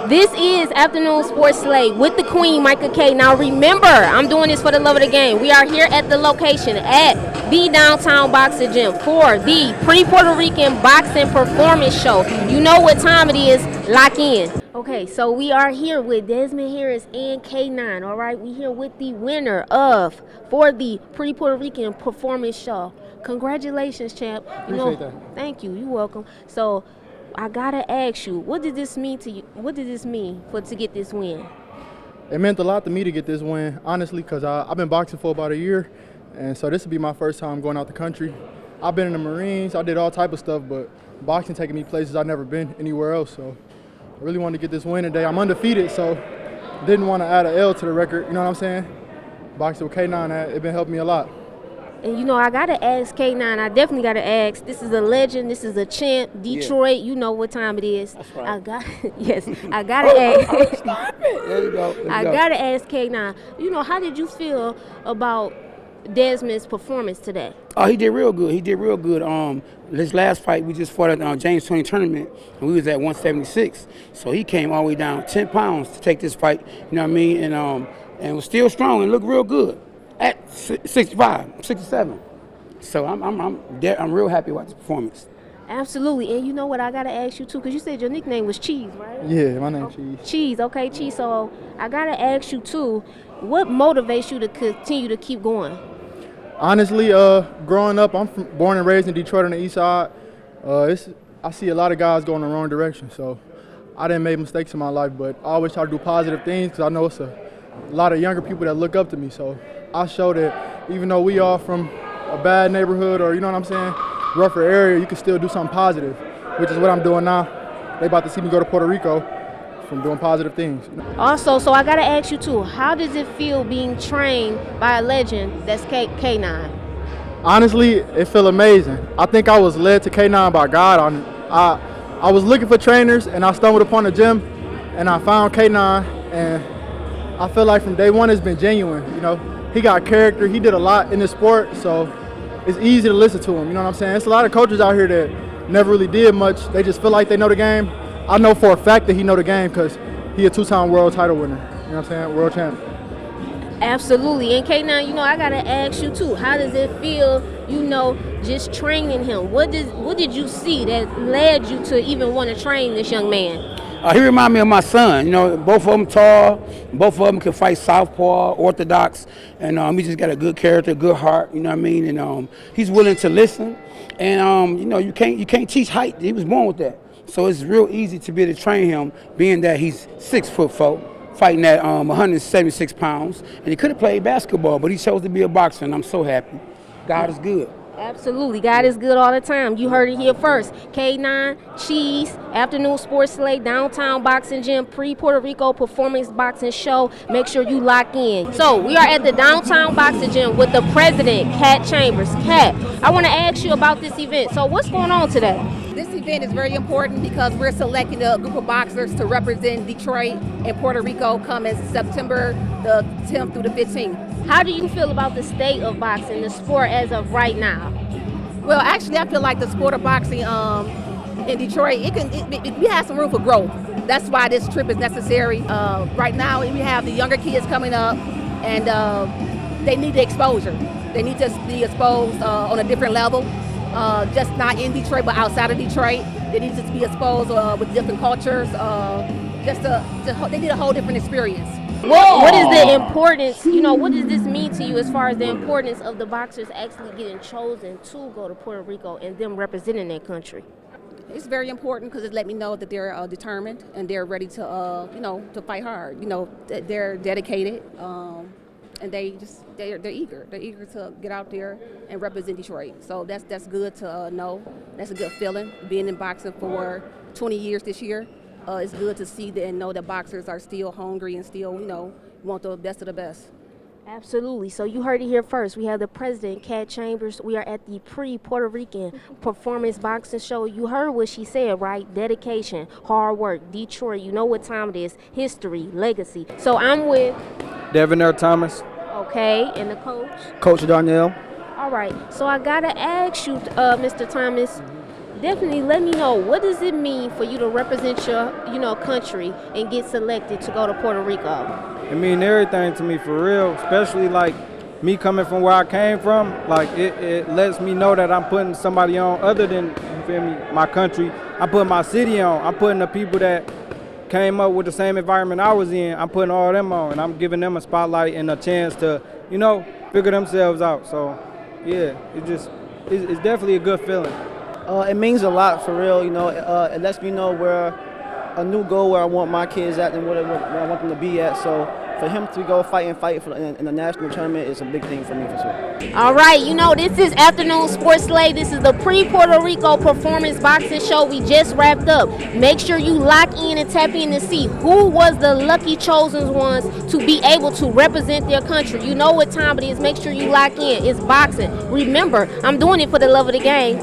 This is Afternoon Sports Slate with the Queen, Micah K. Now remember, I'm doing this for the love of the game. We are here at the location at the Downtown Boxing Gym for the Pre-Puerto Rican Boxing Performance Show. You know what time it is. Lock in. Okay, so we are here with Desmond Harris and K9. All right, we here with the winner of for the Pre-Puerto Rican Performance Show. Congratulations, champ. Appreciate that. Thank you. You're welcome. So I gotta ask you, what did this mean to you? What did this mean to get this win? It meant a lot to me to get this win, honestly, because I've been boxing for about a year, and so this will be my first time going out the country. I've been in the Marines, I did all type of stuff, but boxing taking me places I've never been anywhere else, so I really wanted to get this win today. I'm undefeated, so didn't want to add an L to the record, you know what I'm saying? Boxing with K9, it's been helping me a lot. And you know, I gotta ask K9. I definitely gotta ask. This is a legend. This is a champ. Detroit. Yeah. You know what time it is. That's right. I gotta ask. Stop it. There you go. I gotta ask K9. You know, how did you feel about Desmond's performance today? Oh, he did real good. This last fight we just fought at the James 20 tournament, and we was at 176. So he came all the way down 10 pounds to take this fight. You know what I mean? And was still strong and looked real good. At 65, 67. So I'm real happy about this performance. Absolutely. And you know what, I gotta ask you too, because you said your nickname was Cheese, right? Yeah, my name's Cheese. Cheese, okay, Cheese. So I gotta ask you too, what motivates you to continue to keep going? Honestly, growing up, born and raised in Detroit on the east side. I see a lot of guys going the wrong direction, so I didn't make mistakes in my life, but I always try to do positive things because I know it's a lot of younger people that look up to me. So I show that even though we are from a bad neighborhood or, you know what I'm saying, rougher area, you can still do something positive, which is what I'm doing now. They about to see me go to Puerto Rico from doing positive things. Also, so I got to ask you too, how does it feel being trained by a legend that's K9? Honestly, it feel amazing. I think I was led to K9 by God. I was looking for trainers and I stumbled upon the gym and I found K9, and I feel like from day one it's been genuine, you know. He got character. He did a lot in this sport, so it's easy to listen to him. You know what I'm saying? There's a lot of coaches out here that never really did much. They just feel like they know the game. I know for a fact that he know the game because he a two-time world title winner. You know what I'm saying? World champ. Absolutely. And K9, you know, I gotta ask you too. How does it feel, you know, just training him? What did you see that led you to even want to train this young man? He remind me of my son. You know, both of them tall, both of them can fight southpaw, orthodox, and he just got a good character, good heart. You know what I mean? And he's willing to listen. And you know, you can't teach height. He was born with that. So it's real easy to be able to train him, being that he's 6'4", fighting at 176 pounds. And he could have played basketball, but he chose to be a boxer, and I'm so happy. God is good. Absolutely. God is good all the time. You heard it here first. K9, Cheese, Afternoon Sports Slate, Downtown Boxing Gym, Pre-Puerto Rico Performance Boxing Show. Make sure you lock in. So we are at the Downtown Boxing Gym with the president, Kat Chambers. Kat, I want to ask you about this event. So what's going on today? This event is very important because we're selecting a group of boxers to represent Detroit and Puerto Rico coming September the 10th through the 15th. How do you feel about the state of boxing, the sport as of right now? Well, actually, I feel like the sport of boxing in Detroit, we have some room for growth. That's why this trip is necessary. Right now, we have the younger kids coming up, and they need the exposure. They need to be exposed on a different level, just not in Detroit, but outside of Detroit. They need to be exposed with different cultures. They need a whole different experience. What is the importance, you know, what does this mean to you as far as the importance of the boxers actually getting chosen to go to Puerto Rico and them representing their country? It's very important because it let me know that they're determined and they're ready to, to fight hard. You know, they're dedicated and they're eager. They're eager to get out there and represent Detroit. So that's good to know. That's a good feeling. Being in boxing for 20 years this year. It's good to see and know that boxers are still hungry and still, want the best of the best. Absolutely. So you heard it here first. We have the president, Kat Chambers. We are at the Pre-Puerto Rican Performance Boxing Show. You heard what she said, right? Dedication, hard work, Detroit. You know what time it is. History, legacy. So I'm with Devonair Thomas. Okay, and the coach? Coach Darnell. All right. So I got to ask you, Mr. Thomas, Definitely let me know, what does it mean for you to represent your, country and get selected to go to Puerto Rico? It mean everything to me for real, especially like me coming from where I came from. Like it lets me know that I'm putting somebody on other than, you feel me, my country. I'm putting my city on. I'm putting the people that came up with the same environment I was in. I'm putting all them on, and I'm giving them a spotlight and a chance to, figure themselves out. So yeah, it's definitely a good feeling. It means a lot for real, it lets me know where a new goal where I want my kids at and where I want them to be at. So for him to go fight in the national tournament is a big thing for me for sure. All right, this is Afternoon Sports Slay. This is the Pre-Puerto Rico Performance Boxing Show. We just wrapped up. Make sure you lock in and tap in to see who was the lucky chosen ones to be able to represent their country. You know what time it is. Make sure you lock in. It's boxing. Remember, I'm doing it for the love of the game.